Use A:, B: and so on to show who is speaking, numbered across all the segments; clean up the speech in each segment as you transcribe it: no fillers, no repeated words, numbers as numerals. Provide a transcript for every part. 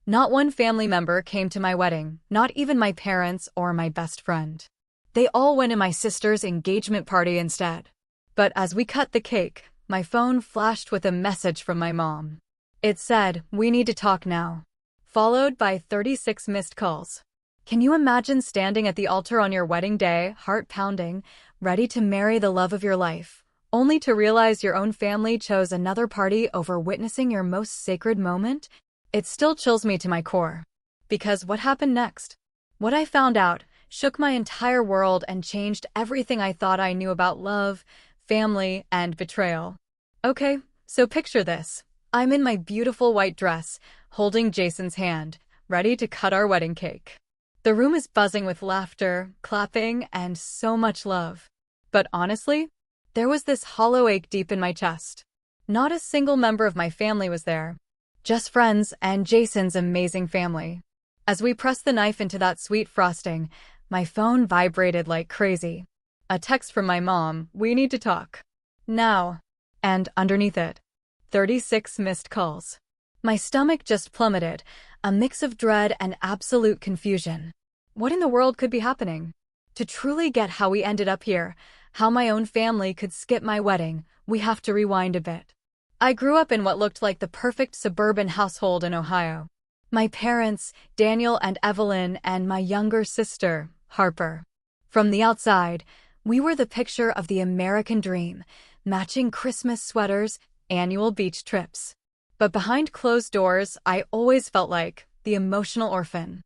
A: Not one family member came to my wedding, not even my parents or my best friend. They all went to my sister's engagement party instead. But as we cut the cake, my phone flashed with a message from my mom. It said, "We need to talk now," followed by 36 missed calls. Can you imagine standing at the altar on your wedding day, heart pounding, ready to marry the love of your life, only to realize your own family chose another party over witnessing your most sacred moment? It still chills me to my core. Because what happened next? What I found out shook my entire world and changed everything I thought I knew about love, family, and betrayal. Okay, so picture this. I'm in my beautiful white dress, holding Jason's hand, ready to cut our wedding cake. The room is buzzing with laughter, clapping, and so much love. But honestly, there was this hollow ache deep in my chest. Not a single member of my family was there. Just friends and Jason's amazing family. As we pressed the knife into that sweet frosting, my phone vibrated like crazy. A text from my mom, "We need to talk now." And underneath it, 36 missed calls. My stomach just plummeted, a mix of dread and absolute confusion. What in the world could be happening? To truly get how we ended up here, how my own family could skip my wedding, we have to rewind a bit. I grew up in what looked like the perfect suburban household in Ohio. My parents, Daniel and Evelyn, and my younger sister, Harper. From the outside, we were the picture of the American dream, matching Christmas sweaters, annual beach trips. But behind closed doors, I always felt like the emotional orphan.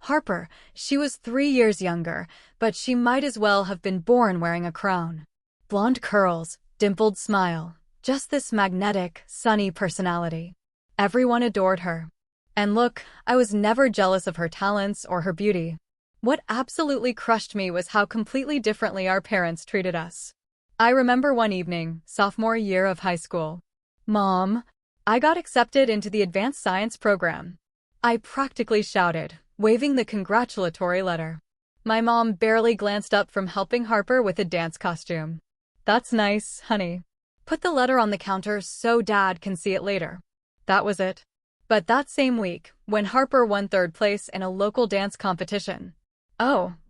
A: Harper, she was 3 years younger, but she might as well have been born wearing a crown. Blonde curls, dimpled smile, just this magnetic, sunny personality. Everyone adored her. And look, I was never jealous of her talents or her beauty. What absolutely crushed me was how completely differently our parents treated us. I remember one evening, sophomore year of high school. "Mom, I got accepted into the advanced science program." I practically shouted, waving the congratulatory letter. My mom barely glanced up from helping Harper with a dance costume. "That's nice, honey. Put the letter on the counter so Dad can see it later." That was it. But that same week, when Harper won 3rd place in a local dance competition,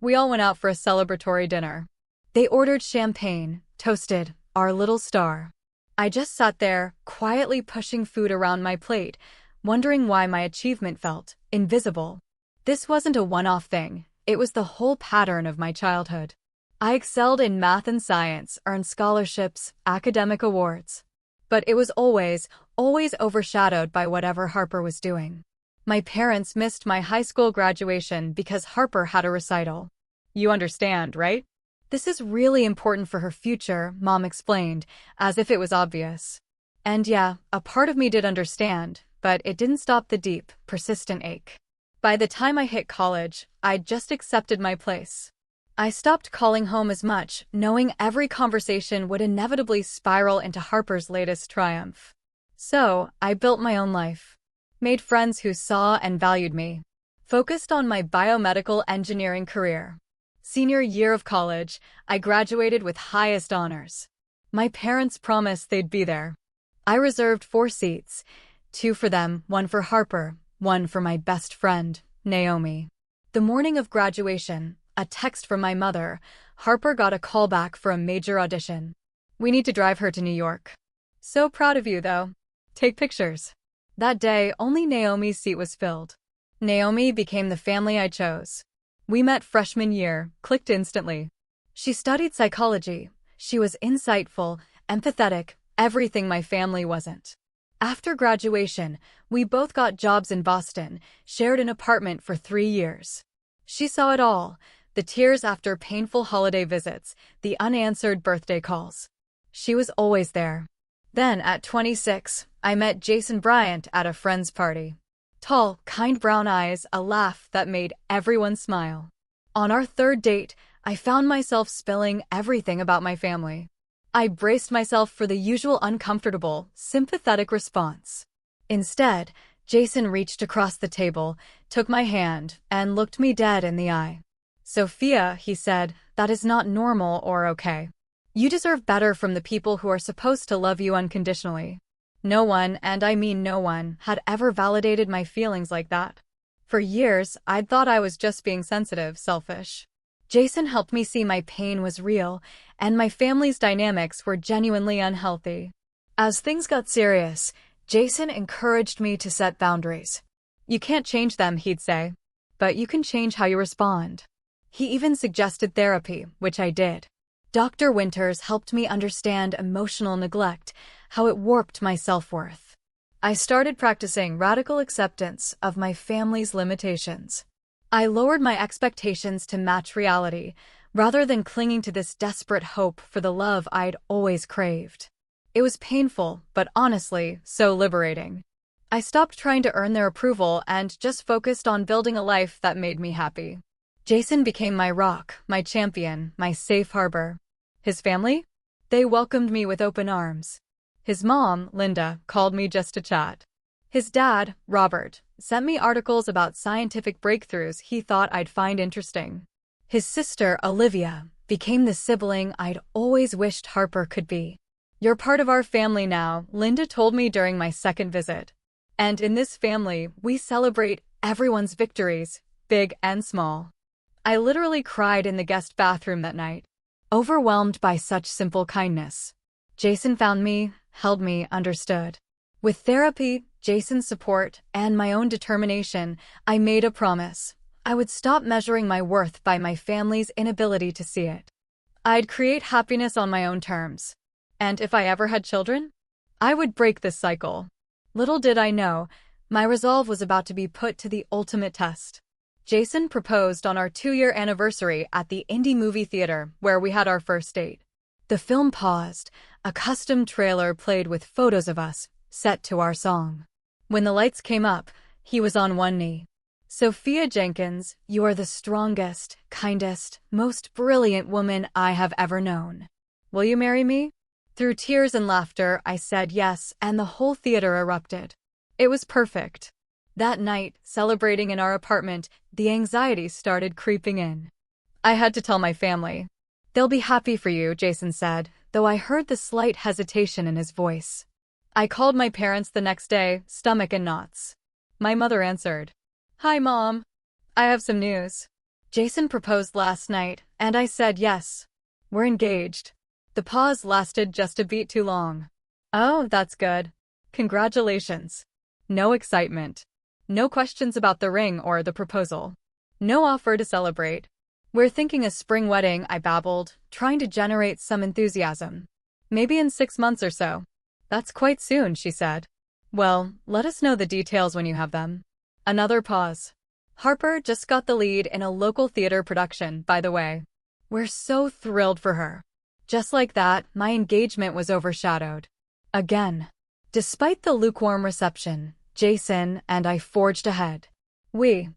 A: we all went out for a celebratory dinner. They ordered champagne, toasted our little star. I just sat there, quietly pushing food around my plate, wondering why my achievement felt invisible. This wasn't a one-off thing, it was the whole pattern of my childhood. I excelled in math and science, earned scholarships, academic awards. But it was always overshadowed by whatever Harper was doing. My parents missed my high school graduation because Harper had a recital. "You understand, right? This is really important for her future," Mom explained, as if it was obvious. And yeah, a part of me did understand, but it didn't stop the deep, persistent ache. By the time I hit college, I'd just accepted my place. I stopped calling home as much, knowing every conversation would inevitably spiral into Harper's latest triumph. So, I built my own life. Made friends who saw and valued me. Focused on my biomedical engineering career. Senior year of college, I graduated with highest honors. My parents promised they'd be there. I reserved 4 seats, 2 for them, 1 for Harper, 1 for my best friend, Naomi. The morning of graduation, a text from my mother, Harper got a call back for a major audition. "We need to drive her to New York." "So proud of you, though. Take pictures." That day, only Naomi's seat was filled. Naomi became the family I chose. We met freshman year, clicked instantly. She studied psychology. She was insightful, empathetic, everything my family wasn't. After graduation, we both got jobs in Boston, shared an apartment for 3 years. She saw it all. The tears after painful holiday visits, the unanswered birthday calls. She was always there. Then, at 26, I met Jason Bryant at a friend's party. Tall, kind brown eyes, a laugh that made everyone smile. On our 3rd date, I found myself spilling everything about my family. I braced myself for the usual uncomfortable, sympathetic response. Instead, Jason reached across the table, took my hand, and looked me dead in the eye. "Sophia," he said, "that is not normal or okay. You deserve better from the people who are supposed to love you unconditionally." No one, and I mean no one, had ever validated my feelings like that. For years, I'd thought I was just being sensitive, selfish. Jason helped me see my pain was real, and my family's dynamics were genuinely unhealthy. As things got serious, Jason encouraged me to set boundaries. You can't change them, he'd say, but you can change how you respond. He even suggested therapy, which I did. Dr. Winters helped me understand emotional neglect, how it warped my self-worth. I started practicing radical acceptance of my family's limitations. I lowered my expectations to match reality, rather than clinging to this desperate hope for the love I'd always craved. It was painful, but honestly, so liberating. I stopped trying to earn their approval and just focused on building a life that made me happy. Jason became my rock, my champion, my safe harbor. His family? They welcomed me with open arms. His mom, Linda, called me just to chat. His dad, Robert, sent me articles about scientific breakthroughs he thought I'd find interesting. His sister, Olivia, became the sibling I'd always wished Harper could be. You're part of our family now, Linda told me during my second visit. And in this family, we celebrate everyone's victories, big and small. I literally cried in the guest bathroom that night, overwhelmed by such simple kindness. Jason found me, held me, understood. With therapy, Jason's support, and my own determination, I made a promise. I would stop measuring my worth by my family's inability to see it. I'd create happiness on my own terms. And if I ever had children, I would break this cycle. Little did I know, my resolve was about to be put to the ultimate test. Jason proposed on our 2-year anniversary at the indie movie theater where we had our first date. The film paused, a custom trailer played with photos of us, set to our song. When the lights came up, he was on one knee. Sophia Jenkins, you are the strongest, kindest, most brilliant woman I have ever known. Will you marry me? Through tears and laughter, I said yes, and the whole theater erupted. It was perfect. That night, celebrating in our apartment, the anxiety started creeping in. I had to tell my family. They'll be happy for you, Jason said, though I heard the slight hesitation in his voice. I called my parents the next day, stomach in knots. My mother answered. Hi, Mom. I have some news. Jason proposed last night, and I said yes. We're engaged. The pause lasted just a beat too long. Oh, that's good. Congratulations. No excitement. No questions about the ring or the proposal. No offer to celebrate. We're thinking a spring wedding, I babbled, trying to generate some enthusiasm. Maybe in 6 months or so. That's quite soon, she said. Well, let us know the details when you have them. Another pause. Harper just got the lead in a local theater production, by the way. We're so thrilled for her. Just like that, my engagement was overshadowed. Again. Despite the lukewarm reception, Jason and I forged ahead. We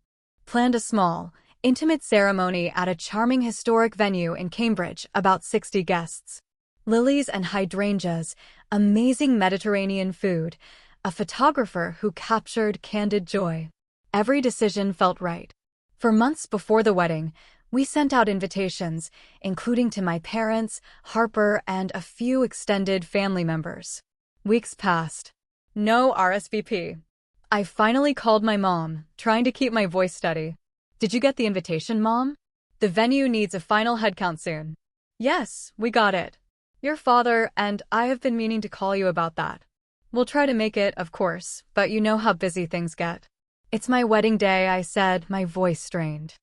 A: planned a small, intimate ceremony at a charming historic venue in Cambridge, about 60 guests. Lilies and hydrangeas, amazing Mediterranean food, a photographer who captured candid joy. Every decision felt right. For months before the wedding, we sent out invitations, including to my parents, Harper, and a few extended family members. Weeks passed. No RSVP. I finally called my mom, trying to keep my voice steady. Did you get the invitation, Mom? The venue needs a final headcount soon. Yes, we got it. Your father and I have been meaning to call you about that. We'll try to make it, of course, but you know how busy things get. It's my wedding day, I said, my voice strained.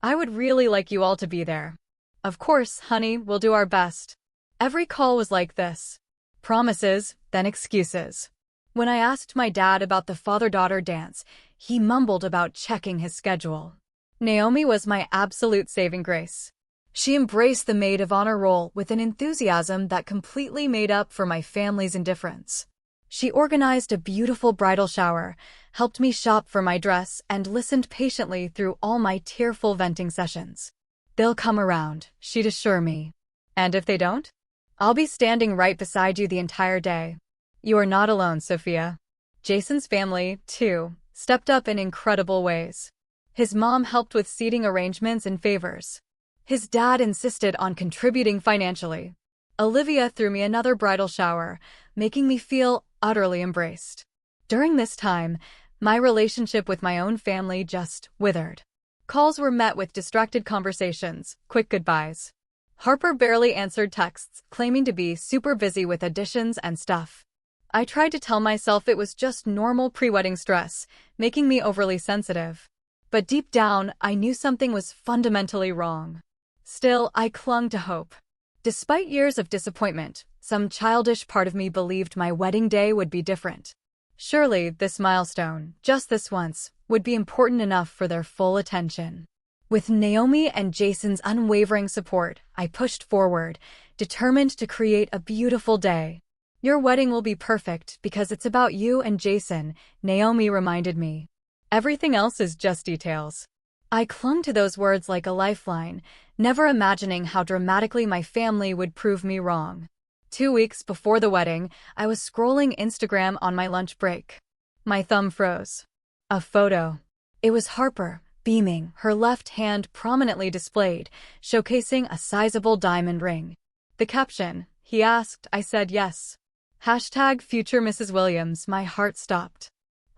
A: I would really like you all to be there. Of course, honey, we'll do our best. Every call was like this. Promises, then excuses. When I asked my dad about the father-daughter dance, he mumbled about checking his schedule. Naomi was my absolute saving grace. She embraced the maid of honor role with an enthusiasm that completely made up for my family's indifference. She organized a beautiful bridal shower, helped me shop for my dress, and listened patiently through all my tearful venting sessions. They'll come around, she'd assure me. And if they don't? I'll be standing right beside you the entire day. You are not alone, Sophia. Jason's family, too, stepped up in incredible ways. His mom helped with seating arrangements and favors. His dad insisted on contributing financially. Olivia threw me another bridal shower, making me feel utterly embraced. During this time, my relationship with my own family just withered. Calls were met with distracted conversations, quick goodbyes. Harper barely answered texts, claiming to be super busy with auditions and stuff. I tried to tell myself it was just normal pre-wedding stress, making me overly sensitive. But deep down, I knew something was fundamentally wrong. Still, I clung to hope. Despite years of disappointment, some childish part of me believed my wedding day would be different. Surely, this milestone, just this once, would be important enough for their full attention. With Naomi and Jason's unwavering support, I pushed forward, determined to create a beautiful day. Your wedding will be perfect because it's about you and Jason, Naomi reminded me. Everything else is just details. I clung to those words like a lifeline, never imagining how dramatically my family would prove me wrong. 2 weeks before the wedding, I was scrolling Instagram on my lunch break. My thumb froze. A photo. It was Harper, beaming, her left hand prominently displayed, showcasing a sizable diamond ring. The caption, "He asked, I said yes." Hashtag future Mrs. Williams, my heart stopped.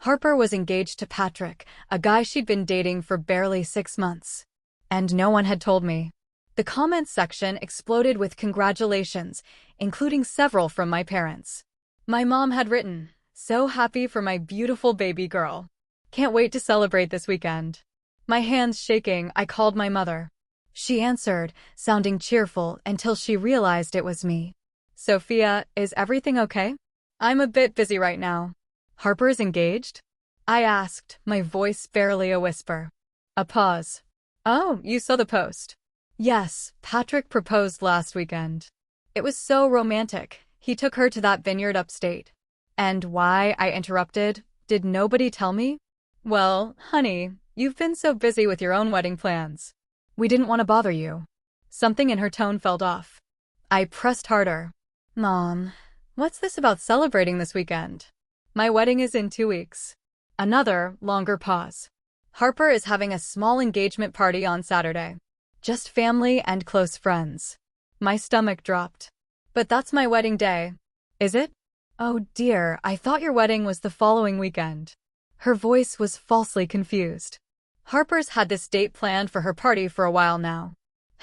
A: Harper was engaged to Patrick, a guy she'd been dating for barely 6 months. And no one had told me. The comments section exploded with congratulations, including several from my parents. My mom had written, "So happy for my beautiful baby girl. Can't wait to celebrate this weekend." My hands shaking, I called my mother. She answered, sounding cheerful until she realized it was me. "Sophia, is everything okay? I'm a bit busy right now." "Harper is engaged?" I asked, my voice barely a whisper. A pause. "Oh, you saw the post." "Yes, Patrick proposed last weekend. It was so romantic. He took her to that vineyard upstate." "And why?" I interrupted. "Did nobody tell me?" "Well, honey, you've been so busy with your own wedding plans. We didn't want to bother you." Something in her tone felt off. I pressed harder. "Mom, what's this about celebrating this weekend? My wedding is in 2 weeks." Another, longer pause. "Harper is having a small engagement party on Saturday. Just family and close friends." My stomach dropped. "But that's my wedding day." "Is it?" "Oh dear, I thought your wedding was the following weekend." Her voice was falsely confused. Harper's had this date planned for her party for a while now.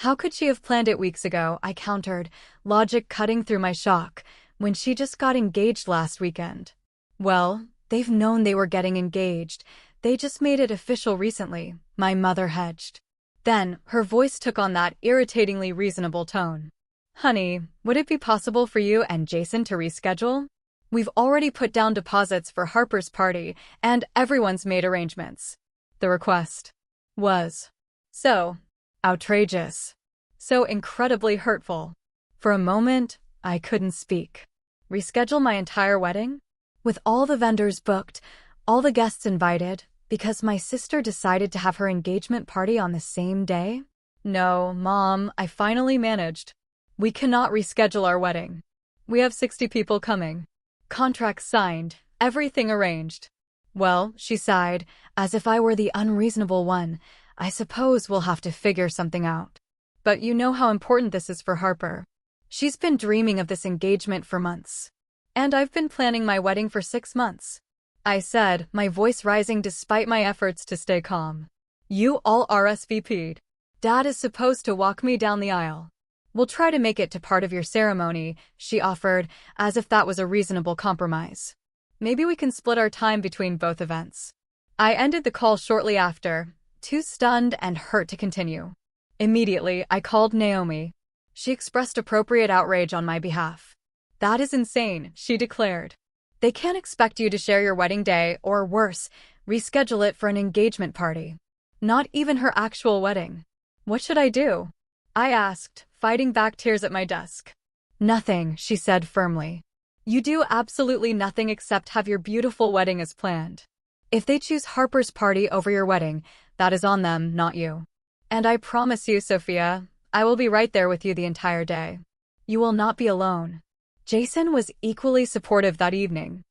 A: How could she have planned it weeks ago, I countered, logic cutting through my shock, when she just got engaged last weekend. "Well, they've known they were getting engaged. They just made it official recently," my mother hedged. Then, her voice took on that irritatingly reasonable tone. "Honey, would it be possible for you and Jason to reschedule? We've already put down deposits for Harper's party, and everyone's made arrangements." The request was so outrageous, so incredibly hurtful. For a moment, I couldn't speak. Reschedule my entire wedding? With all the vendors booked, all the guests invited, because my sister decided to have her engagement party on the same day? "No, Mom, I finally managed. We cannot reschedule our wedding. We have 60 people coming. Contracts signed, everything arranged." "Well," she sighed, as if I were the unreasonable one, "I suppose we'll have to figure something out. But you know how important this is for Harper. She's been dreaming of this engagement for months. And I've been planning my wedding for 6 months." I said, my voice rising despite my efforts to stay calm. "You all RSVP'd. Dad is supposed to walk me down the aisle. We'll try to make it to part of your ceremony," she offered, as if that was a reasonable compromise. "Maybe we can split our time between both events." I ended the call shortly after, too stunned and hurt to continue. Immediately, I called Naomi. She expressed appropriate outrage on my behalf. "That is insane," she declared. "They can't expect you to share your wedding day, or worse, reschedule it for an engagement party. Not even her actual wedding." "What should I do?" I asked, fighting back tears at my desk. "Nothing," she said firmly. "You do absolutely nothing except have your beautiful wedding as planned. If they choose Harper's party over your wedding, that is on them, not you. And I promise you, Sophia, I will be right there with you the entire day. You will not be alone." Jason was equally supportive that evening.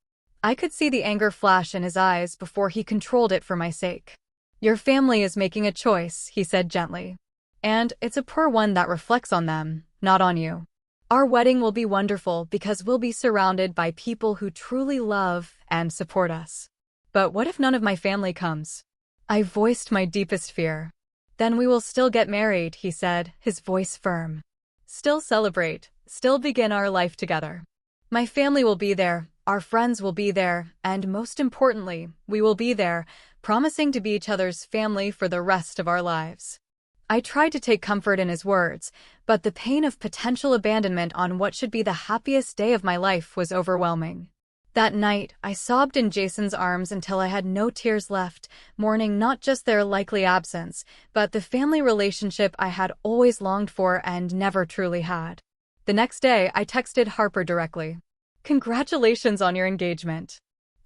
A: I could see the anger flash in his eyes before he controlled it for my sake. "Your family is making a choice," he said gently. "And it's a poor one that reflects on them, not on you. Our wedding will be wonderful because we'll be surrounded by people who truly love and support us. But what if none of my family comes? I voiced my deepest fear. Then we will still get married, he said, his voice firm. Still celebrate, still begin our life together. My family will be there, our friends will be there, and most importantly, we will be there, promising to be each other's family for the rest of our lives. I tried to take comfort in his words, but the pain of potential abandonment on what should be the happiest day of my life was overwhelming. That night, I sobbed in Jason's arms until I had no tears left, mourning not just their likely absence, but the family relationship I had always longed for and never truly had. The next day, I texted Harper directly. Congratulations on your engagement.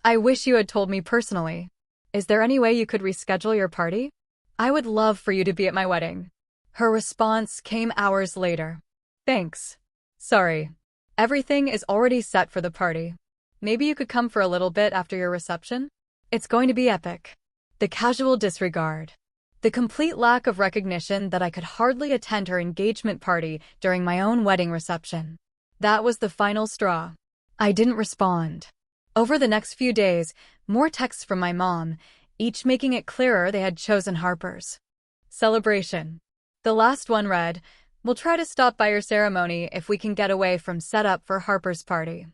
A: I wish you had told me personally. Is there any way you could reschedule your party? I would love for you to be at my wedding. Her response came hours later. Thanks. Sorry. Everything is already set for the party. Maybe you could come for a little bit after your reception? It's going to be epic. The casual disregard. The complete lack of recognition that I could hardly attend her engagement party during my own wedding reception. That was the final straw. I didn't respond. Over the next few days, more texts from my mom, each making it clearer they had chosen Harper's celebration. The last one read, "We'll try to stop by your ceremony if we can get away from setup for Harper's party.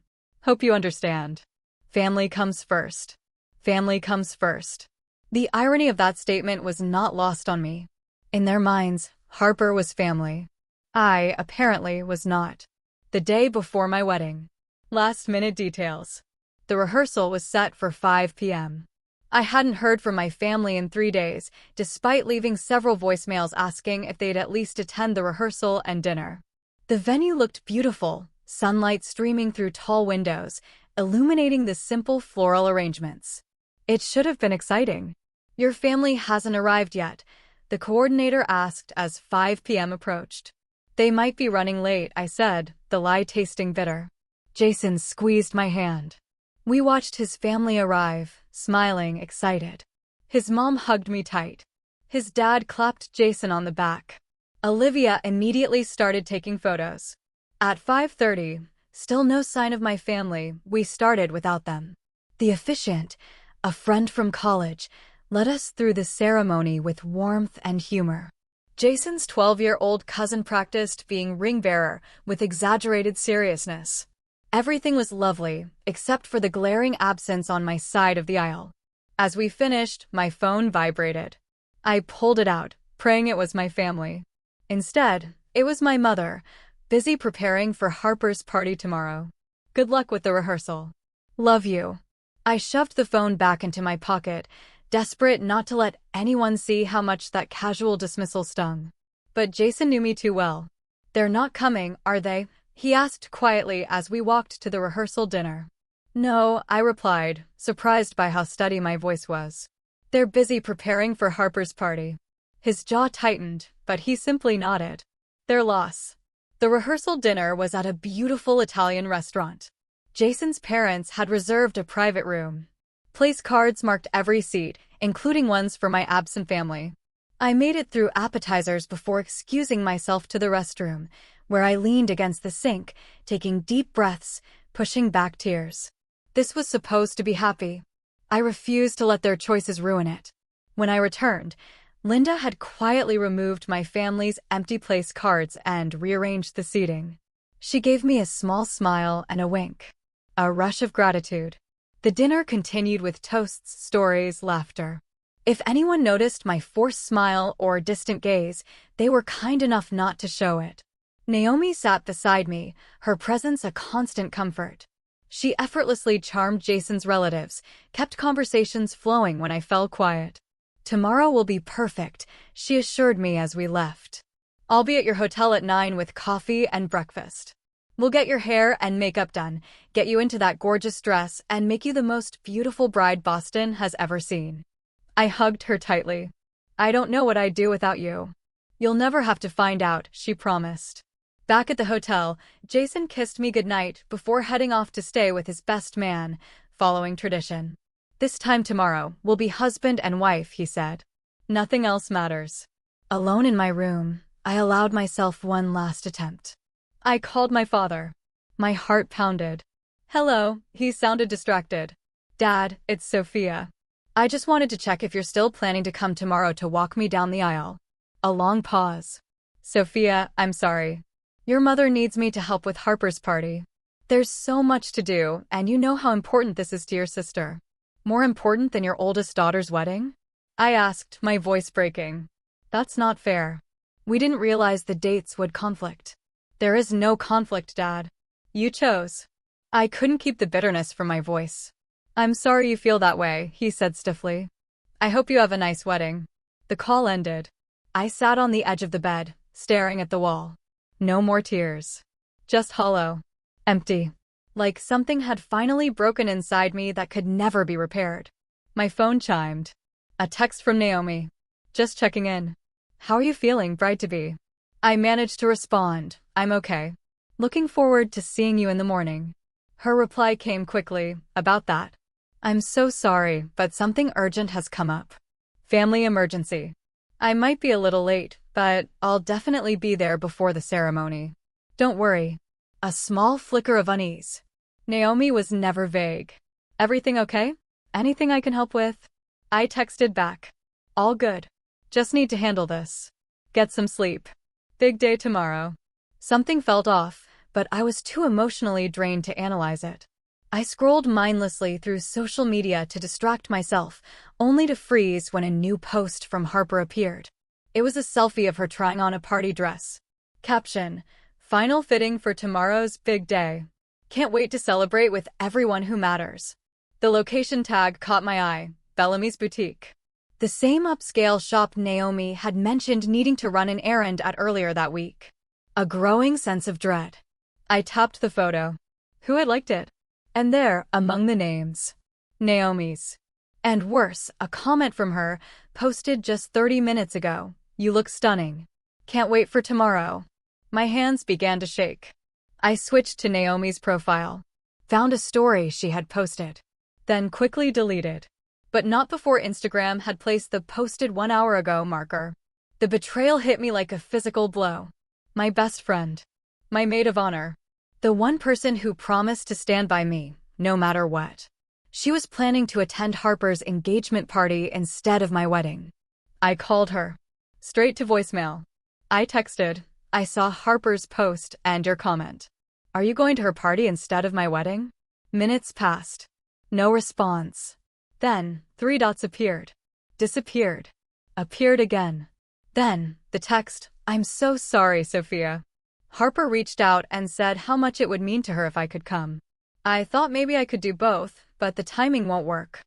A: Hope you understand. Family comes first. Family comes first." The irony of that statement was not lost on me. In their minds, Harper was family. I, apparently, was not. The day before my wedding. Last-minute details. The rehearsal was set for 5 p.m. I hadn't heard from my family in 3 days, despite leaving several voicemails asking if they'd at least attend the rehearsal and dinner. The venue looked beautiful, sunlight streaming through tall windows, illuminating the simple floral arrangements. It should have been exciting. Your family hasn't arrived yet, the coordinator asked as 5 p.m. approached. They might be running late, I said, the lie tasting bitter. Jason squeezed my hand. We watched his family arrive, smiling, excited. His mom hugged me tight. His dad clapped Jason on the back. Olivia immediately started taking photos. At 5:30, still no sign of my family, we started without them. The officiant, a friend from college, led us through the ceremony with warmth and humor. Jason's 12-year-old cousin practiced being ring bearer with exaggerated seriousness. Everything was lovely, except for the glaring absence on my side of the aisle. As we finished, my phone vibrated. I pulled it out, praying it was my family. Instead, it was my mother, busy preparing for Harper's party tomorrow. Good luck with the rehearsal. Love you. I shoved the phone back into my pocket, desperate not to let anyone see how much that casual dismissal stung. But Jason knew me too well. They're not coming, are they? He asked quietly as we walked to the rehearsal dinner. No, I replied, surprised by how steady my voice was. They're busy preparing for Harper's party. His jaw tightened, but he simply nodded. Their loss. The rehearsal dinner was at a beautiful Italian restaurant. Jason's parents had reserved a private room. Place cards marked every seat, including ones for my absent family. I made it through appetizers before excusing myself to the restroom, where I leaned against the sink, taking deep breaths, pushing back tears. This was supposed to be happy. I refused to let their choices ruin it. When I returned, Linda had quietly removed my family's empty place cards and rearranged the seating. She gave me a small smile and a wink. A rush of gratitude. The dinner continued with toasts, stories, laughter. If anyone noticed my forced smile or distant gaze, they were kind enough not to show it. Naomi sat beside me, her presence a constant comfort. She effortlessly charmed Jason's relatives, kept conversations flowing when I fell quiet. Tomorrow will be perfect, she assured me as we left. I'll be at your hotel at 9 with coffee and breakfast. We'll get your hair and makeup done, get you into that gorgeous dress, and make you the most beautiful bride Boston has ever seen. I hugged her tightly. I don't know what I'd do without you. You'll never have to find out, she promised. Back at the hotel, Jason kissed me goodnight before heading off to stay with his best man, following tradition. This time tomorrow, we'll be husband and wife, he said. Nothing else matters. Alone in my room, I allowed myself one last attempt. I called my father. My heart pounded. Hello, he sounded distracted. Dad, it's Sophia. I just wanted to check if you're still planning to come tomorrow to walk me down the aisle. A long pause. Sophia, I'm sorry. Your mother needs me to help with Harper's party. There's so much to do, and you know how important this is to your sister. More important than your oldest daughter's wedding? I asked, my voice breaking. That's not fair. We didn't realize the dates would conflict. There is no conflict, Dad. You chose. I couldn't keep the bitterness from my voice. I'm sorry you feel that way, he said stiffly. I hope you have a nice wedding. The call ended. I sat on the edge of the bed, staring at the wall. No more tears. Just hollow. Empty. Like something had finally broken inside me that could never be repaired. My phone chimed. A text from Naomi. Just checking in. How are you feeling, bride-to-be? I managed to respond, I'm okay. Looking forward to seeing you in the morning. Her reply came quickly, about that. I'm so sorry, but something urgent has come up. Family emergency. I might be a little late, but I'll definitely be there before the ceremony. Don't worry. A small flicker of unease. Naomi was never vague. Everything okay? Anything I can help with? I texted back. All good. Just need to handle this. Get some sleep. Big day tomorrow. Something felt off, but I was too emotionally drained to analyze it. I scrolled mindlessly through social media to distract myself, only to freeze when a new post from Harper appeared. It was a selfie of her trying on a party dress. Caption: Final fitting for tomorrow's big day. Can't wait to celebrate with everyone who matters. The location tag caught my eye, Bellamy's Boutique. The same upscale shop Naomi had mentioned needing to run an errand at earlier that week. A growing sense of dread. I tapped the photo. Who had liked it? And there, among the names, Naomi's. And worse, a comment from her, posted just 30 minutes ago. You look stunning. Can't wait for tomorrow. My hands began to shake. I switched to Naomi's profile. Found a story she had posted. Then quickly deleted. But not before Instagram had placed the posted 1 hour ago marker. The betrayal hit me like a physical blow. My best friend. My maid of honor. The one person who promised to stand by me, no matter what. She was planning to attend Harper's engagement party instead of my wedding. I called her. Straight to voicemail. I texted. I saw Harper's post and your comment. Are you going to her party instead of my wedding? Minutes passed. No response. Then, 3 dots appeared. Disappeared. Appeared again. Then, the text, I'm so sorry, Sophia. Harper reached out and said how much it would mean to her if I could come. I thought maybe I could do both, but the timing won't work.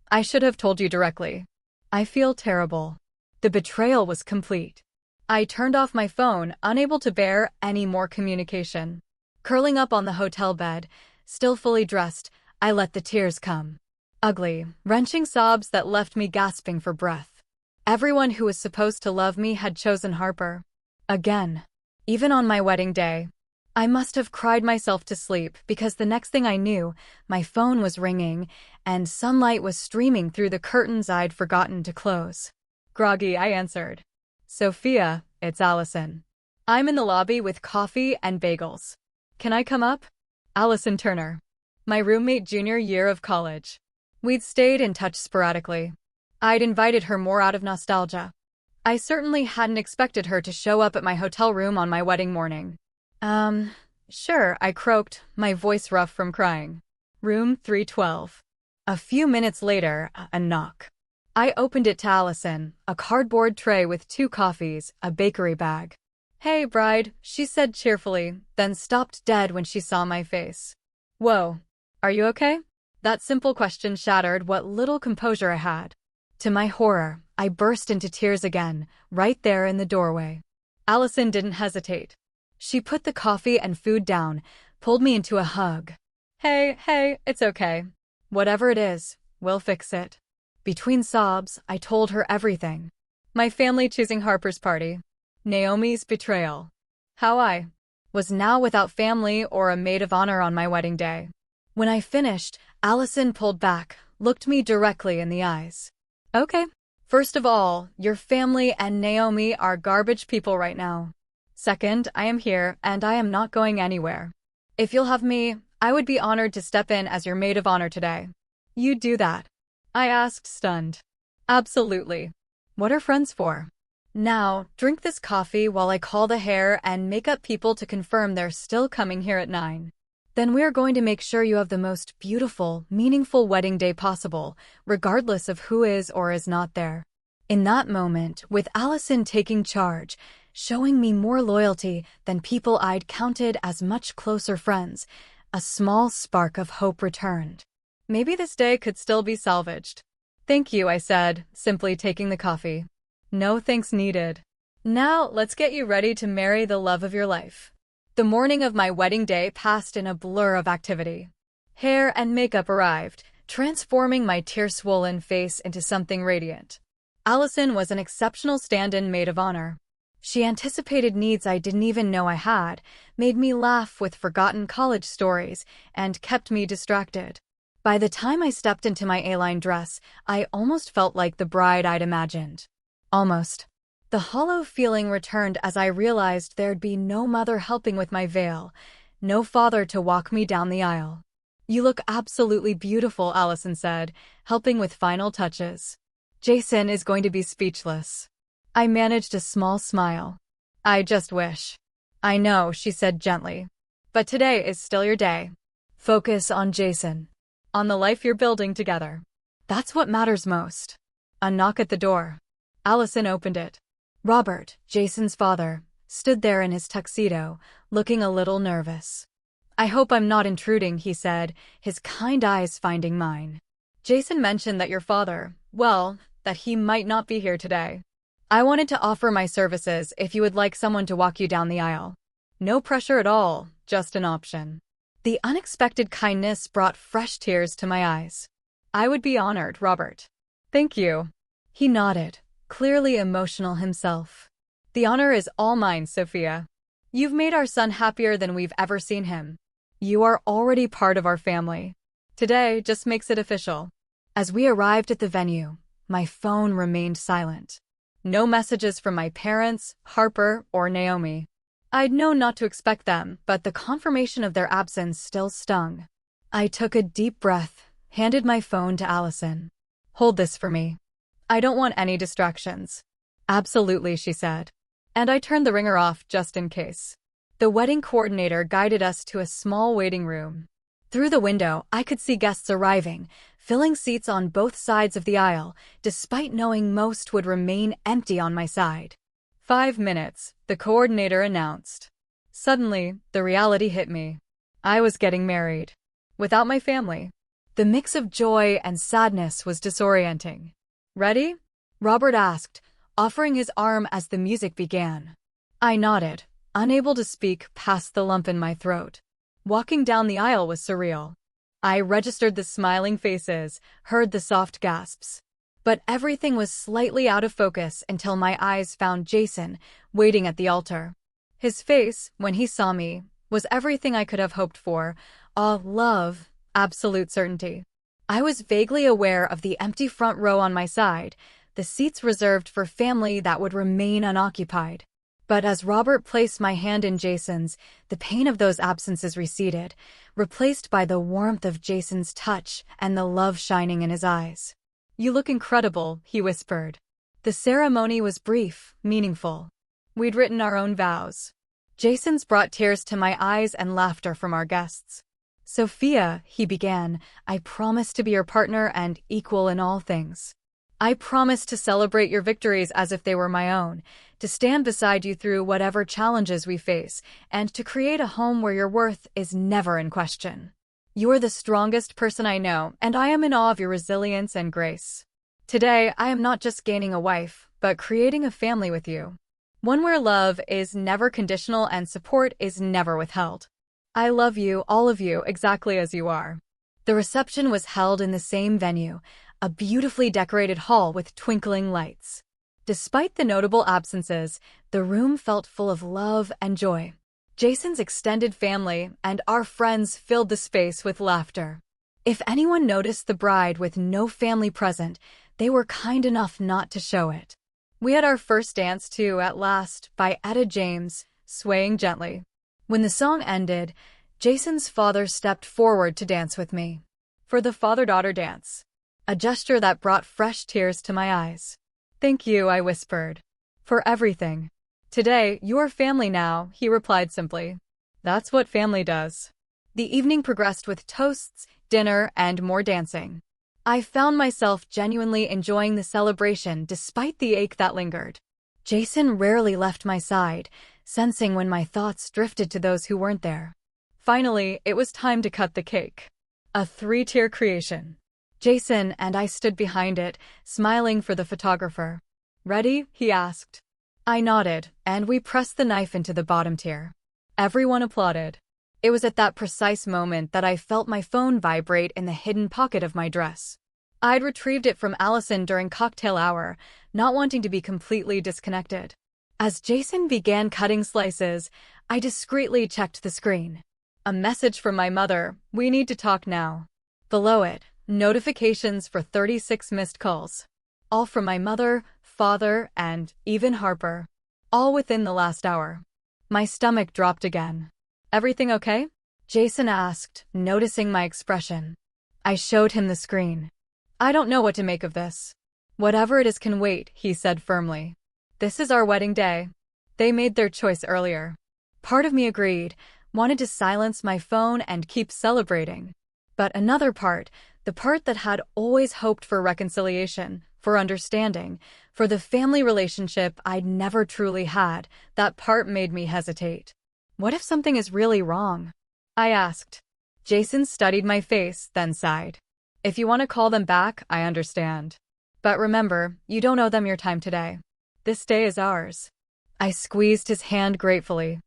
A: I should have told you directly. I feel terrible. The betrayal was complete. I turned off my phone, unable to bear any more communication. Curling up on the hotel bed, still fully dressed, I let the tears come. Ugly, wrenching sobs that left me gasping for breath. Everyone who was supposed to love me had chosen Harper. Again. Even on my wedding day. I must have cried myself to sleep because the next thing I knew, my phone was ringing and sunlight was streaming through the curtains I'd forgotten to close. Groggy, I answered. Sophia, it's Allison. I'm in the lobby with coffee and bagels. Can I come up? Allison Turner. My roommate junior year of college. We'd stayed in touch sporadically. I'd invited her more out of nostalgia. I certainly hadn't expected her to show up at my hotel room on my wedding morning. Sure, I croaked, my voice rough from crying. Room 312. A few minutes later, a knock. I opened it to Allison, a cardboard tray with 2 coffees, a bakery bag. Hey, bride, she said cheerfully, then stopped dead when she saw my face. Whoa, are you okay? That simple question shattered what little composure I had. To my horror, I burst into tears again, right there in the doorway. Allison didn't hesitate. She put the coffee and food down, pulled me into a hug. Hey, it's okay. Whatever it is, we'll fix it. Between sobs, I told her everything. My family choosing Harper's party. Naomi's betrayal. How I was now without family or a maid of honor on my wedding day. When I finished, Allison pulled back, looked me directly in the eyes. Okay. First of all, your family and Naomi are garbage people right now. Second, I am here, and I am not going anywhere. If you'll have me, I would be honored to step in as your maid of honor today. You'd do that? I asked, stunned. Absolutely. What are friends for? Now, drink this coffee while I call the hair and makeup people to confirm they're still coming here at 9. Then we are going to make sure you have the most beautiful, meaningful wedding day possible, regardless of who is or is not there. In that moment, with Allison taking charge, showing me more loyalty than people I'd counted as much closer friends, a small spark of hope returned. Maybe this day could still be salvaged. Thank you, I said, simply taking the coffee. No thanks needed. Now, let's get you ready to marry the love of your life. The morning of my wedding day passed in a blur of activity. Hair and makeup arrived, transforming my tear-swollen face into something radiant. Allison was an exceptional stand-in maid of honor. She anticipated needs I didn't even know I had, made me laugh with forgotten college stories, and kept me distracted. By the time I stepped into my A-line dress, I almost felt like the bride I'd imagined. Almost. The hollow feeling returned as I realized there'd be no mother helping with my veil, no father to walk me down the aisle. You look absolutely beautiful, Allison said, helping with final touches. Jason is going to be speechless. I managed a small smile. I just wish. I know, she said gently. But today is still your day. Focus on Jason. On the life you're building together. That's what matters most. A knock at the door. Allison opened it. Robert, Jason's father, stood there in his tuxedo, looking a little nervous. I hope I'm not intruding, he said, his kind eyes finding mine. Jason mentioned that your father, well, that he might not be here today. I wanted to offer my services if you would like someone to walk you down the aisle. No pressure at all, just an option. The unexpected kindness brought fresh tears to my eyes. I would be honored, Robert. Thank you. He nodded, clearly emotional himself. The honor is all mine, Sophia. You've made our son happier than we've ever seen him. You are already part of our family. Today just makes it official. As we arrived at the venue, my phone remained silent. No messages from my parents, Harper, or Naomi. I'd known not to expect them, but the confirmation of their absence still stung. I took a deep breath, handed my phone to Allison. Hold this for me. I don't want any distractions. Absolutely, she said. And I turned the ringer off just in case. The wedding coordinator guided us to a small waiting room. Through the window, I could see guests arriving, filling seats on both sides of the aisle, despite knowing most would remain empty on my side. 5 minutes, the coordinator announced. Suddenly, the reality hit me. I was getting married. Without my family. The mix of joy and sadness was disorienting. Ready? Robert asked, offering his arm as the music began. I nodded, unable to speak past the lump in my throat. Walking down the aisle was surreal. I registered the smiling faces, heard the soft gasps. But everything was slightly out of focus until my eyes found Jason, waiting at the altar. His face, when he saw me, was everything I could have hoped for, awe, love, absolute certainty. I was vaguely aware of the empty front row on my side, the seats reserved for family that would remain unoccupied. But as Robert placed my hand in Jason's, the pain of those absences receded, replaced by the warmth of Jason's touch and the love shining in his eyes. You look incredible, he whispered. The ceremony was brief, meaningful. We'd written our own vows. Jason's brought tears to my eyes and laughter from our guests. Sophia, he began, I promise to be your partner and equal in all things. I promise to celebrate your victories as if they were my own, to stand beside you through whatever challenges we face, and to create a home where your worth is never in question. You're the strongest person I know, and I am in awe of your resilience and grace. Today, I am not just gaining a wife, but creating a family with you. One where love is never conditional and support is never withheld. I love you, all of you, exactly as you are. The reception was held in the same venue, a beautifully decorated hall with twinkling lights. Despite the notable absences, the room felt full of love and joy. Jason's extended family and our friends filled the space with laughter. If anyone noticed the bride with no family present, they were kind enough not to show it. We had our first dance too, at last, by Etta James, swaying gently. When the song ended, Jason's father stepped forward to dance with me. For the father-daughter dance. A gesture that brought fresh tears to my eyes. "Thank you," I whispered. "For everything." "Today, you're family now," he replied simply. "That's what family does." The evening progressed with toasts, dinner, and more dancing. I found myself genuinely enjoying the celebration despite the ache that lingered. Jason rarely left my side, sensing when my thoughts drifted to those who weren't there. Finally, it was time to cut the cake. A three-tier creation. Jason and I stood behind it, smiling for the photographer. "Ready?" he asked. I nodded, and we pressed the knife into the bottom tier. Everyone applauded. It was at that precise moment that I felt my phone vibrate in the hidden pocket of my dress. I'd retrieved it from Allison during cocktail hour, not wanting to be completely disconnected. As Jason began cutting slices, I discreetly checked the screen. A message from my mother: "We need to talk now." Below it, notifications for 36 missed calls. All from my mother, father, and even Harper. All within the last hour. My stomach dropped again. "Everything okay?" Jason asked, noticing my expression. I showed him the screen. "I don't know what to make of this." "Whatever it is can wait," he said firmly. "This is our wedding day." They made their choice earlier. Part of me agreed, wanted to silence my phone and keep celebrating. But another part, the part that had always hoped for reconciliation, for understanding, for the family relationship I'd never truly had, that part made me hesitate. What if something is really wrong? I asked. Jason studied my face, then sighed. "If you want to call them back, I understand. But remember, you don't owe them your time today. This day is ours." I squeezed his hand gratefully.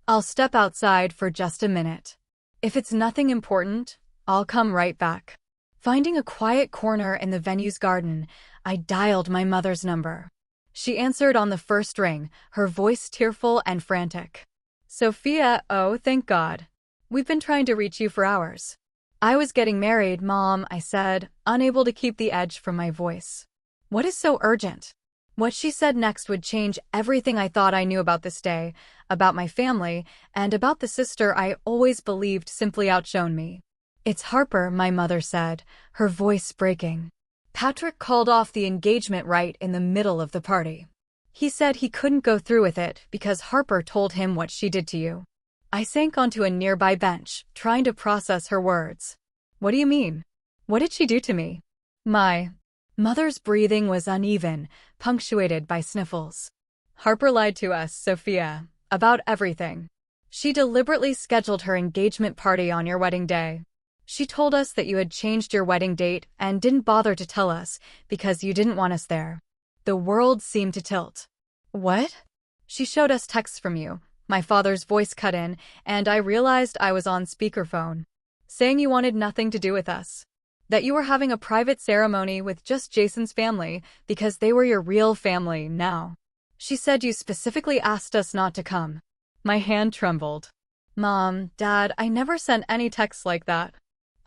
A: "I'll step outside for just a minute. If it's nothing important, I'll come right back." Finding a quiet corner in the venue's garden, I dialed my mother's number. She answered on the first ring, her voice tearful and frantic. "Sophia, oh, thank God. We've been trying to reach you for hours." "I was getting married, Mom," I said, unable to keep the edge from my voice. "What is so urgent?" What she said next would change everything I thought I knew about this day, about my family, and about the sister I always believed simply outshone me. "It's Harper," my mother said, her voice breaking. "Patrick called off the engagement right in the middle of the party. He said he couldn't go through with it because Harper told him what she did to you." I sank onto a nearby bench, trying to process her words. "What do you mean? What did she do to me?" My mother's breathing was uneven, punctuated by sniffles. "Harper lied to us, Sophia, about everything. She deliberately scheduled her engagement party on your wedding day. She told us that you had changed your wedding date and didn't bother to tell us because you didn't want us there." The world seemed to tilt. "What?" "She showed us texts from you." My father's voice cut in, and I realized I was on speakerphone. "Saying you wanted nothing to do with us. That you were having a private ceremony with just Jason's family because they were your real family now. She said you specifically asked us not to come." My hand trembled. "Mom, Dad, I never sent any texts like that.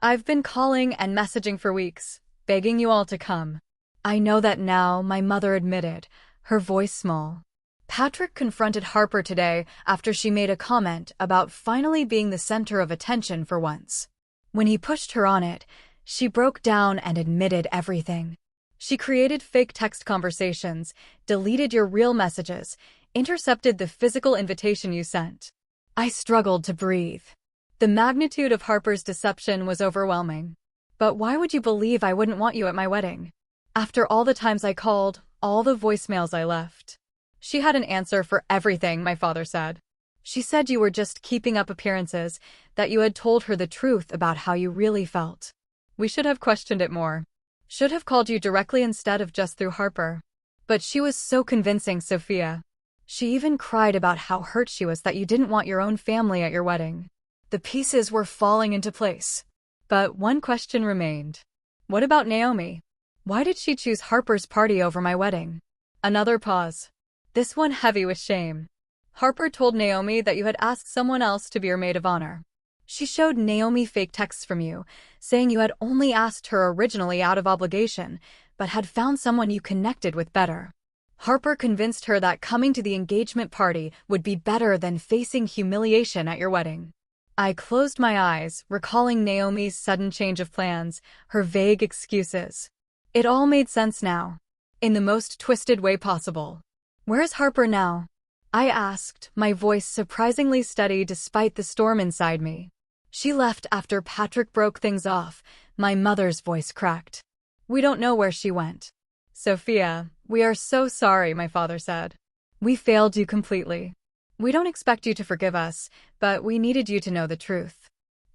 A: I've been calling and messaging for weeks, begging you all to come." "I know that now," my mother admitted, her voice small. "Patrick confronted Harper today after she made a comment about finally being the center of attention for once. When he pushed her on it, she broke down and admitted everything. She created fake text conversations, deleted your real messages, intercepted the physical invitation you sent." I struggled to breathe. The magnitude of Harper's deception was overwhelming. "But why would you believe I wouldn't want you at my wedding? After all the times I called, all the voicemails I left." "She had an answer for everything," my father said. "She said you were just keeping up appearances, that you had told her the truth about how you really felt. We should have questioned it more. Should have called you directly instead of just through Harper. But she was so convincing, Sophia. She even cried about how hurt she was that you didn't want your own family at your wedding." The pieces were falling into place. But one question remained. What about Naomi? Why did she choose Harper's party over my wedding? Another pause. This one heavy with shame. "Harper told Naomi that you had asked someone else to be your maid of honor. She showed Naomi fake texts from you, saying you had only asked her originally out of obligation, but had found someone you connected with better. Harper convinced her that coming to the engagement party would be better than facing humiliation at your wedding. I closed my eyes, recalling Naomi's sudden change of plans, her vague excuses. It all made sense now, in the most twisted way possible. "Where's Harper now?" I asked, my voice surprisingly steady despite the storm inside me. "She left after Patrick broke things off," my mother's voice cracked. "We don't know where she went." "Sophia, we are so sorry," my father said. "We failed you completely. We don't expect you to forgive us, but we needed you to know the truth."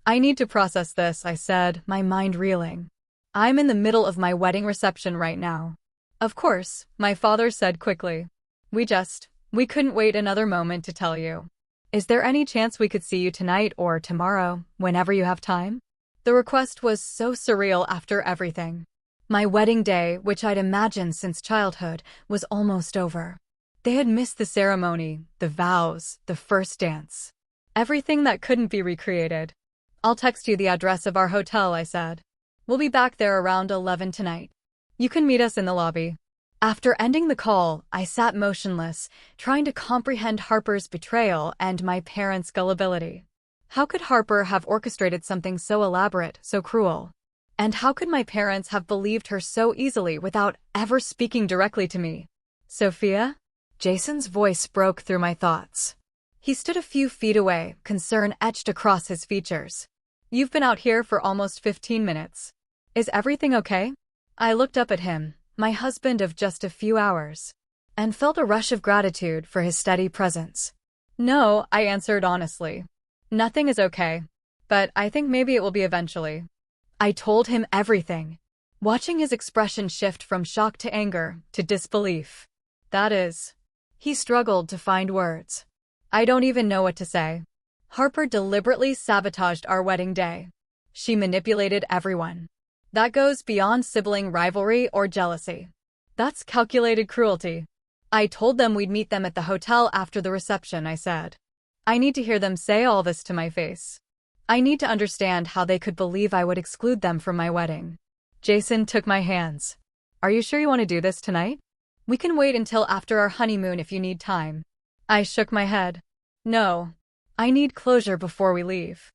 A: "I need to process this," I said, my mind reeling. "I'm in the middle of my wedding reception right now." "Of course," my father said quickly. We couldn't wait another moment to tell you. Is there any chance we could see you tonight or tomorrow, whenever you have time?" The request was so surreal after everything. My wedding day, which I'd imagined since childhood, was almost over. They had missed the ceremony, the vows, the first dance. Everything that couldn't be recreated. "I'll text you the address of our hotel," I said. "We'll be back there around 11 tonight. You can meet us in the lobby." After ending the call, I sat motionless, trying to comprehend Harper's betrayal and my parents' gullibility. How could Harper have orchestrated something so elaborate, so cruel? And how could my parents have believed her so easily without ever speaking directly to me? "Sophia?" Jason's voice broke through my thoughts. He stood a few feet away, concern etched across his features. "You've been out here for almost 15 minutes. Is everything okay?" I looked up at him, my husband of just a few hours, and felt a rush of gratitude for his steady presence. "No," I answered honestly. "Nothing is okay, but I think maybe it will be eventually." I told him everything, watching his expression shift from shock to anger to disbelief. "That is..." He struggled to find words. "I don't even know what to say. Harper deliberately sabotaged our wedding day. She manipulated everyone. That goes beyond sibling rivalry or jealousy. That's calculated cruelty." "I told them we'd meet them at the hotel after the reception," I said. "I need to hear them say all this to my face. I need to understand how they could believe I would exclude them from my wedding." Jason took my hands. "Are you sure you want to do this tonight? We can wait until after our honeymoon if you need time." I shook my head. "No. I need closure before we leave.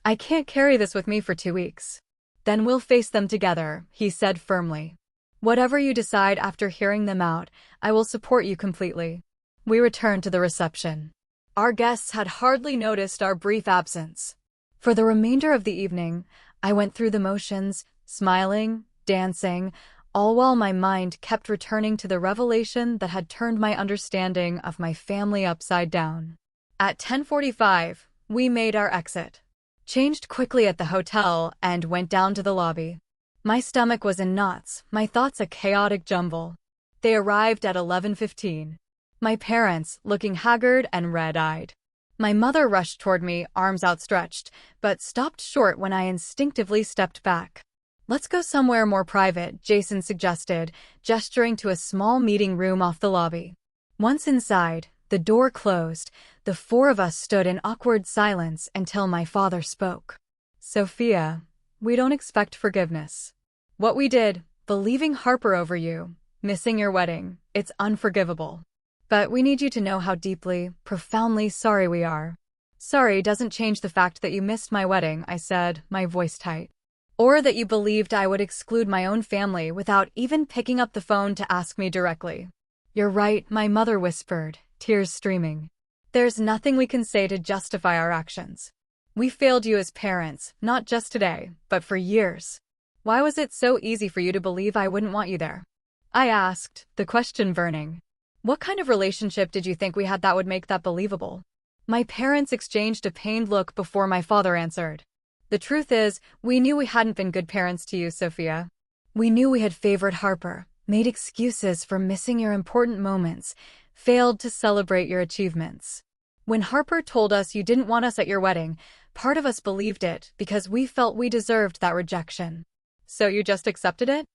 A: I can't carry this with me for 2 weeks." "Then we'll face them together," he said firmly. "Whatever you decide after hearing them out, I will support you completely." We returned to the reception. Our guests had hardly noticed our brief absence. For the remainder of the evening, I went through the motions, smiling, dancing, all while my mind kept returning to the revelation that had turned my understanding of my family upside down. At 10:45, we made our exit, changed quickly at the hotel, and went down to the lobby. My stomach was in knots, my thoughts a chaotic jumble. They arrived at 11:15. My parents, looking haggard and red-eyed. My mother rushed toward me, arms outstretched, but stopped short when I instinctively stepped back. "Let's go somewhere more private," Jason suggested, gesturing to a small meeting room off the lobby. Once inside, the door closed. The four of us stood in awkward silence until my father spoke. "Sophia, we don't expect forgiveness. What we did, believing Harper over you, missing your wedding, it's unforgivable. But we need you to know how deeply, profoundly sorry we are." "Sorry doesn't change the fact that you missed my wedding," I said, my voice tight. "Or that you believed I would exclude my own family without even picking up the phone to ask me directly." "You're right," my mother whispered, tears streaming. "There's nothing we can say to justify our actions. We failed you as parents, not just today, but for years. Why was it so easy for you to believe I wouldn't want you there?" I asked, the question burning. "What kind of relationship did you think we had that would make that believable?" My parents exchanged a pained look before my father answered. "The truth is, we knew we hadn't been good parents to you, Sophia. We knew we had favored Harper, made excuses for missing your important moments, failed to celebrate your achievements. When Harper told us you didn't want us at your wedding, part of us believed it because we felt we deserved that rejection." "So you just accepted it?"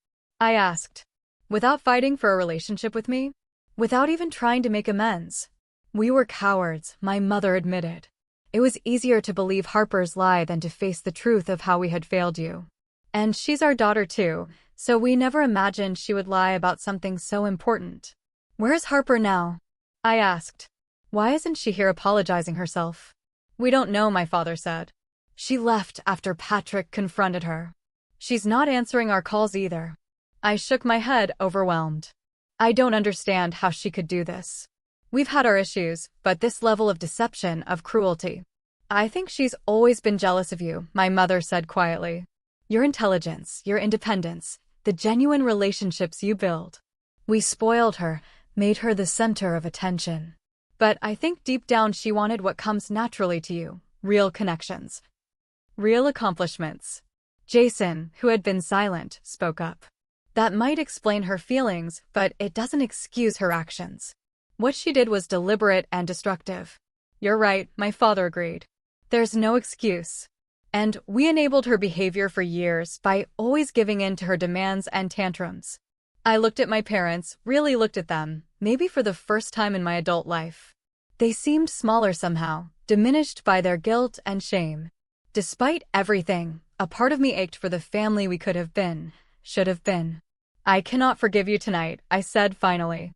A: I asked. "Without fighting for a relationship with me? Without even trying to make amends?" "We were cowards," my mother admitted. "It was easier to believe Harper's lie than to face the truth of how we had failed you. And she's our daughter too, so we never imagined she would lie about something so important." Where's Harper now? I asked. Why isn't she here apologizing herself? We don't know, my father said. She left after Patrick confronted her. She's not answering our calls either. I shook my head, overwhelmed. I don't understand how she could do this. We've had our issues, but this level of deception, of cruelty. I think she's always been jealous of you, my mother said quietly. Your intelligence, your independence, the genuine relationships you build. We spoiled her, made her the center of attention. But I think deep down she wanted what comes naturally to you, real connections. Real accomplishments. Jason, who had been silent, spoke up. That might explain her feelings, but it doesn't excuse her actions. What she did was deliberate and destructive. You're right, my father agreed. There's no excuse. And we enabled her behavior for years by always giving in to her demands and tantrums. I looked at my parents, really looked at them, maybe for the first time in my adult life. They seemed smaller somehow, diminished by their guilt and shame. Despite everything, a part of me ached for the family we could have been, should have been. I cannot forgive you tonight, I said finally.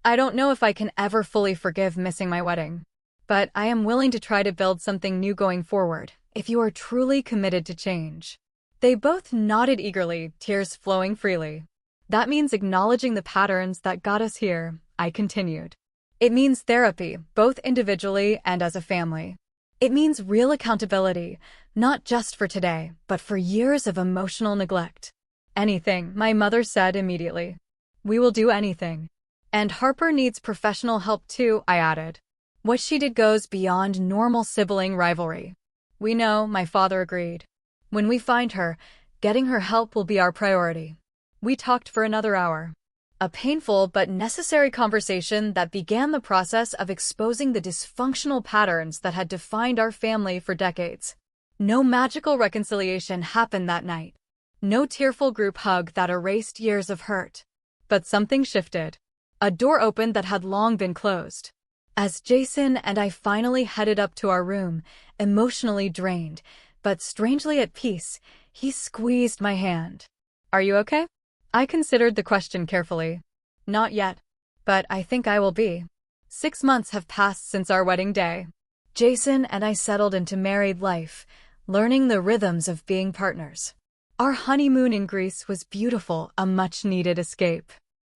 A: I don't know if I can ever fully forgive missing my wedding. But I am willing to try to build something new going forward, if you are truly committed to change. They both nodded eagerly, tears flowing freely. That means acknowledging the patterns that got us here, I continued. It means therapy, both individually and as a family. It means real accountability, not just for today, but for years of emotional neglect. Anything, my mother said immediately. We will do anything. And Harper needs professional help too, I added. What she did goes beyond normal sibling rivalry. We know, my father agreed. When we find her, getting her help will be our priority. We talked for another hour. A painful but necessary conversation that began the process of exposing the dysfunctional patterns that had defined our family for decades. No magical reconciliation happened that night. No tearful group hug that erased years of hurt. But something shifted. A door opened that had long been closed. As Jason and I finally headed up to our room, emotionally drained, but strangely at peace, he squeezed my hand. Are you okay? I considered the question carefully. Not yet. But I think I will be. 6 months have passed since our wedding day. Jason and I settled into married life, learning the rhythms of being partners. Our honeymoon in Greece was beautiful, a much-needed escape.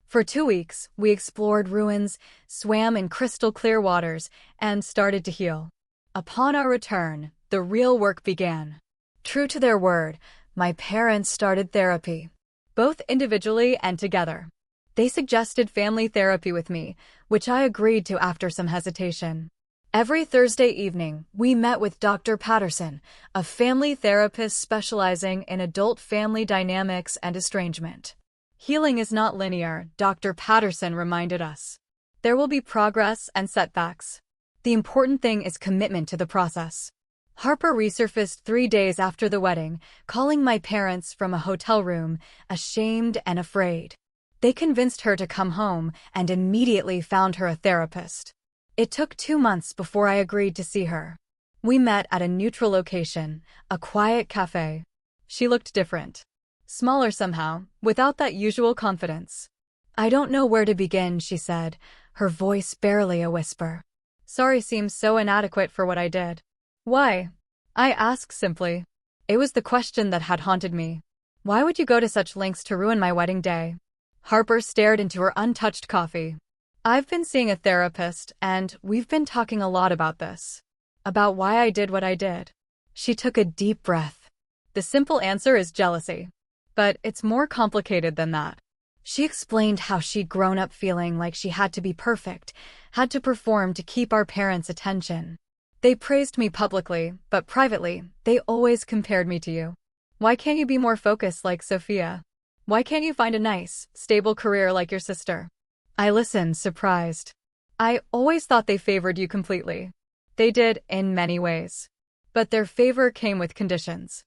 A: For 2 weeks, we explored ruins, swam in crystal-clear waters, and started to heal. Upon our return, the real work began. True to their word, my parents started therapy, both individually and together. They suggested family therapy with me, which I agreed to after some hesitation. Every Thursday evening, we met with Dr. Patterson, a family therapist specializing in adult family dynamics and estrangement. Healing is not linear, Dr. Patterson reminded us. There will be progress and setbacks. The important thing is commitment to the process. Harper resurfaced 3 days after the wedding, calling my parents from a hotel room, ashamed and afraid. They convinced her to come home and immediately found her a therapist. It took 2 months before I agreed to see her. We met at a neutral location, a quiet cafe. She looked different. Smaller somehow, without that usual confidence. I don't know where to begin, she said, her voice barely a whisper. Sorry seems so inadequate for what I did. Why? I asked simply. It was the question that had haunted me. Why would you go to such lengths to ruin my wedding day? Harper stared into her untouched coffee. I've been seeing a therapist, and we've been talking a lot about this. About why I did what I did. She took a deep breath. The simple answer is jealousy. But it's more complicated than that. She explained how she'd grown up feeling like she had to be perfect, had to perform to keep our parents' attention. They praised me publicly, but privately, they always compared me to you. Why can't you be more focused like Sophia? Why can't you find a nice, stable career like your sister? I listened, surprised. I always thought they favored you completely. They did, in many ways. But their favor came with conditions.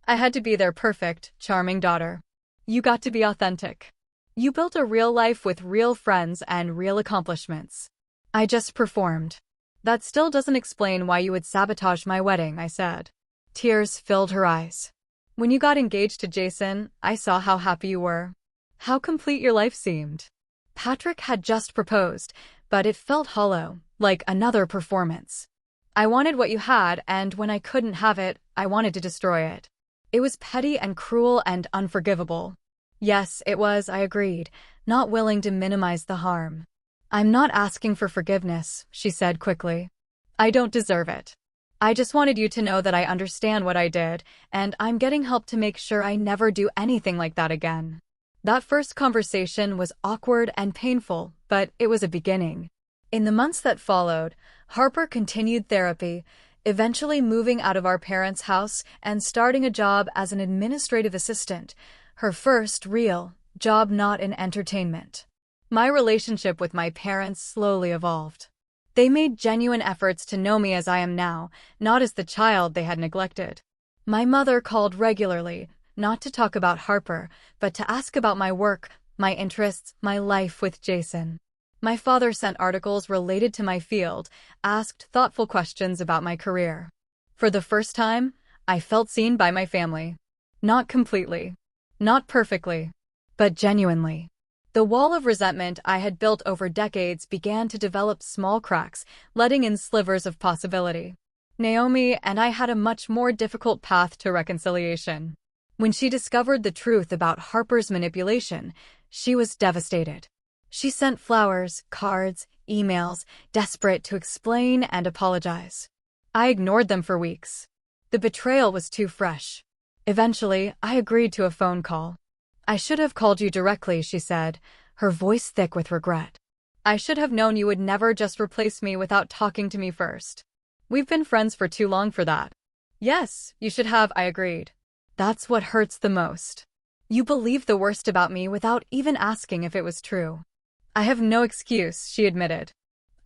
A: I had to be their perfect, charming daughter. You got to be authentic. You built a real life with real friends and real accomplishments. I just performed. That still doesn't explain why you would sabotage my wedding, I said. Tears filled her eyes. When you got engaged to Jason, I saw how happy you were. How complete your life seemed. Patrick had just proposed, but it felt hollow, like another performance. I wanted what you had, and when I couldn't have it, I wanted to destroy it. It was petty and cruel and unforgivable. Yes, it was, I agreed, not willing to minimize the harm. I'm not asking for forgiveness, she said quickly. I don't deserve it. I just wanted you to know that I understand what I did, and I'm getting help to make sure I never do anything like that again. That first conversation was awkward and painful, but it was a beginning. In the months that followed, Harper continued therapy, eventually moving out of our parents' house and starting a job as an administrative assistant, her first real job not in entertainment. My relationship with my parents slowly evolved. They made genuine efforts to know me as I am now, not as the child they had neglected. My mother called regularly, not to talk about Harper, but to ask about my work, my interests, my life with Jason. My father sent articles related to my field, asked thoughtful questions about my career. For the first time, I felt seen by my family. Not completely. Not perfectly. But genuinely. The wall of resentment I had built over decades began to develop small cracks, letting in slivers of possibility. Naomi and I had a much more difficult path to reconciliation. When she discovered the truth about Harper's manipulation, she was devastated. She sent flowers, cards, emails, desperate to explain and apologize. I ignored them for weeks. The betrayal was too fresh. Eventually, I agreed to a phone call. I should have called you directly, she said, her voice thick with regret. I should have known you would never just replace me without talking to me first. We've been friends for too long for that. Yes, you should have, I agreed. That's what hurts the most. You believed the worst about me without even asking if it was true. I have no excuse, she admitted.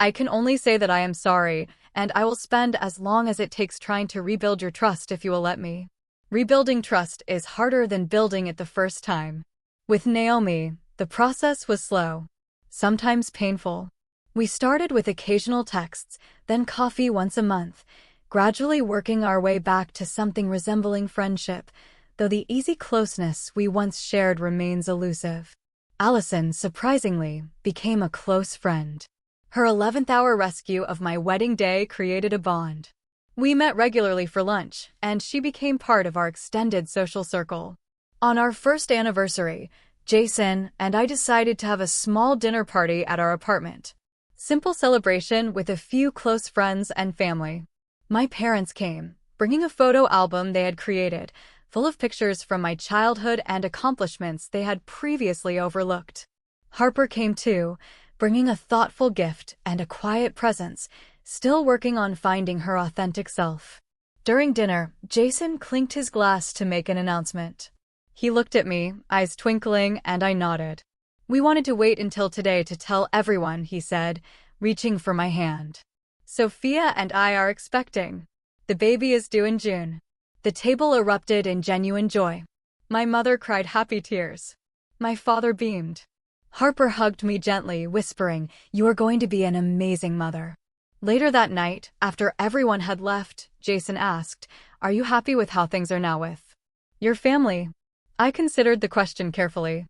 A: I can only say that I am sorry, and I will spend as long as it takes trying to rebuild your trust if you will let me. Rebuilding trust is harder than building it the first time. With Naomi, the process was slow, sometimes painful. We started with occasional texts, then coffee once a month, gradually working our way back to something resembling friendship, though the easy closeness we once shared remains elusive. Allison, surprisingly, became a close friend. Her 11th-hour rescue of my wedding day created a bond. We met regularly for lunch, and she became part of our extended social circle. On our first anniversary, Jason and I decided to have a small dinner party at our apartment. Simple celebration with a few close friends and family. My parents came, bringing a photo album they had created, full of pictures from my childhood and accomplishments they had previously overlooked. Harper came too, bringing a thoughtful gift and a quiet presence, still working on finding her authentic self. During dinner, Jason clinked his glass to make an announcement. He looked at me, eyes twinkling, and I nodded. We wanted to wait until today to tell everyone, he said, reaching for my hand. Sophia and I are expecting. The baby is due in June. The table erupted in genuine joy. My mother cried happy tears. My father beamed. Harper hugged me gently, whispering, "You are going to be an amazing mother." Later that night, after everyone had left, Jason asked, "Are you happy with how things are now with your family?" I considered the question carefully.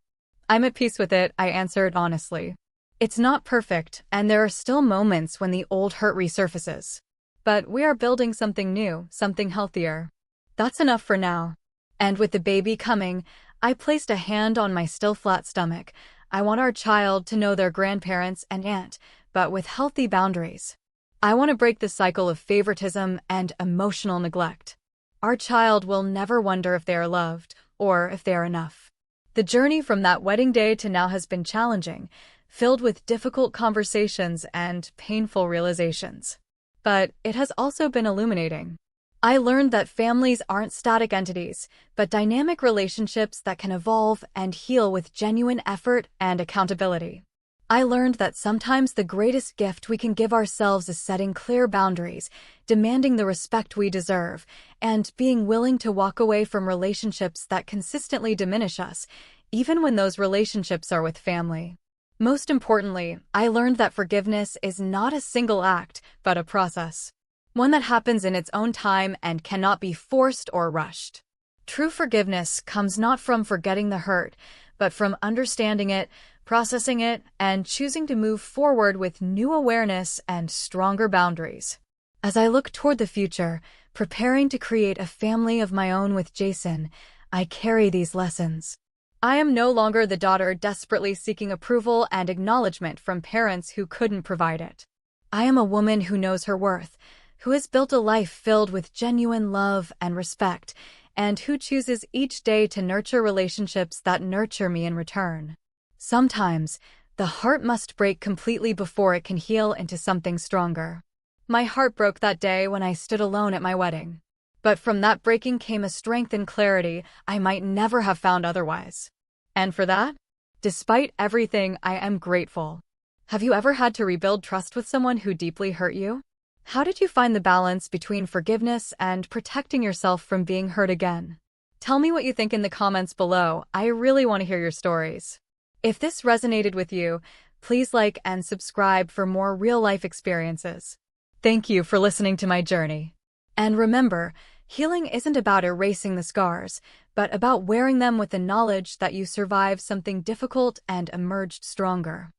A: "I'm at peace with it," I answered honestly. "It's not perfect, and there are still moments when the old hurt resurfaces. But we are building something new, something healthier. That's enough for now." And with the baby coming, I placed a hand on my still flat stomach. I want our child to know their grandparents and aunt, but with healthy boundaries. I want to break the cycle of favoritism and emotional neglect. Our child will never wonder if they are loved, or if they are enough. The journey from that wedding day to now has been challenging, filled with difficult conversations and painful realizations. But it has also been illuminating. I learned that families aren't static entities, but dynamic relationships that can evolve and heal with genuine effort and accountability. I learned that sometimes the greatest gift we can give ourselves is setting clear boundaries, demanding the respect we deserve, and being willing to walk away from relationships that consistently diminish us, even when those relationships are with family. Most importantly, I learned that forgiveness is not a single act, but a process. One that happens in its own time and cannot be forced or rushed. True forgiveness comes not from forgetting the hurt, but from understanding it, processing it, and choosing to move forward with new awareness and stronger boundaries. As I look toward the future, preparing to create a family of my own with Jason, I carry these lessons. I am no longer the daughter desperately seeking approval and acknowledgement from parents who couldn't provide it. I am a woman who knows her worth, who has built a life filled with genuine love and respect, and who chooses each day to nurture relationships that nurture me in return. Sometimes, the heart must break completely before it can heal into something stronger. My heart broke that day when I stood alone at my wedding. But from that breaking came a strength and clarity I might never have found otherwise. And for that, despite everything, I am grateful. Have you ever had to rebuild trust with someone who deeply hurt you? How did you find the balance between forgiveness and protecting yourself from being hurt again? Tell me what you think in the comments below. I really want to hear your stories. If this resonated with you, please like and subscribe for more real-life experiences. Thank you for listening to my journey. And remember, healing isn't about erasing the scars, but about wearing them with the knowledge that you survived something difficult and emerged stronger.